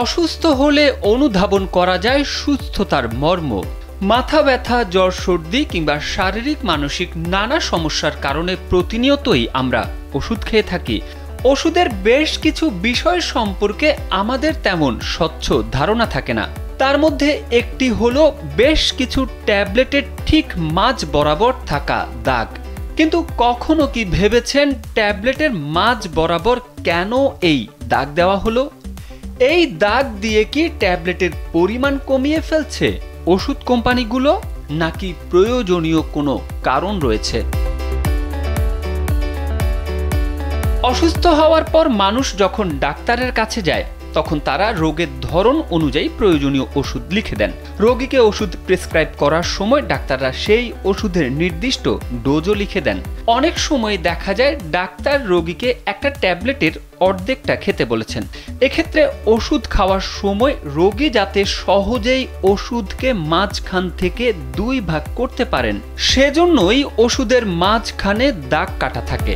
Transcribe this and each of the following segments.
অসুস্থ হলে অনুধাবন করা যায় সুস্থতার মর্ম। মাথা ব্যথা, জ্বর, সর্দি কিংবা শারীরিক মানসিক নানা সমস্যার কারণে প্রতিনিয়তই আমরা ওষুধ খেয়ে থাকি। ওষুধের বেশ কিছু বিষয় সম্পর্কে আমাদের তেমন স্বচ্ছ ধারণা থাকে না। তার মধ্যে একটি হলো বেশ কিছু ট্যাবলেটের ঠিক মাঝ বরাবর থাকা দাগ। কিন্তু কখনো কি ভেবেছেন ট্যাবলেটের মাঝ বরাবর কেন এই দাগ দেওয়া হলো? এই দাগ দিয়ে কি ট্যাবলেটের পরিমাণ কমিয়ে ফেলছে ওষুধ কোম্পানিগুলো, নাকি প্রয়োজনীয় কোনো কারণ রয়েছে? অসুস্থ হওয়ার পর মানুষ যখন ডাক্তারের কাছে যায় তখন তারা রোগের ধরন অনুযায়ী প্রয়োজনীয় ওষুধ লিখে দেন। রোগীকে ওষুধ প্রেসক্রাইব করার সময় ডাক্তাররা সেই ওষুধের নির্দিষ্ট ডোজও লিখে দেন। অনেক সময় দেখা যায় ডাক্তার রোগীকে একটা ট্যাবলেটের অর্ধেকটা খেতে বলেছেন। এক্ষেত্রে ওষুধ খাওয়ার সময় রোগী যাতে সহজেই ওষুধকে মাঝখান থেকে দুই ভাগ করতে পারেন, সেজন্যই ওষুধের মাঝখানে দাগ কাটা থাকে।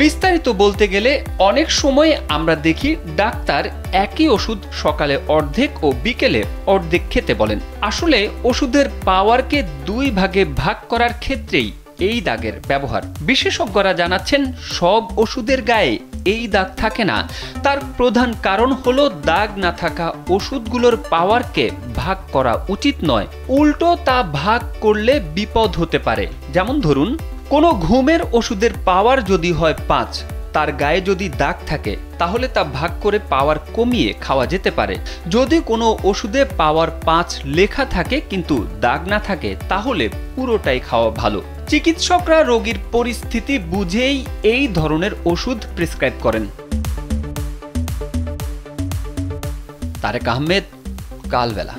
বিস্তারিত বলতে গেলে অনেক সময় আমরা দেখি ডাক্তার একই ওষুধ সকালে অর্ধেক ও বিকেলে অর্ধেক খেতে বলেন। আসলে ওষুধের পাওয়ারকে দুই ভাগে ভাগ করার ক্ষেত্রেই এই দাগের ব্যবহার। বিশেষজ্ঞরা জানাচ্ছেন সব ওষুধের গায়ে এই দাগ থাকে না। তার প্রধান কারণ হলো দাগ না থাকা ওষুধগুলোর পাওয়ারকে ভাগ করা উচিত নয়, উল্টো তা ভাগ করলে বিপদ হতে পারে। যেমন ধরুন, কোনো ঘুমের ওষুধের পাওয়ার যদি হয় 5, তার গায়ে যদি দাগ থাকে তাহলে তা ভাগ করে পাওয়ার কমিয়ে খাওয়া যেতে পারে। যদি কোনো ওষুধে পাওয়ার 5 লেখা থাকে কিন্তু দাগ না থাকে তাহলে পুরোটাই খাওয়া ভালো। চিকিৎসকরা রোগীর পরিস্থিতি বুঝেই এই ধরনের ওষুধ প্রেসক্রাইব করেন। তারেক আহমেদ, কালবেলা।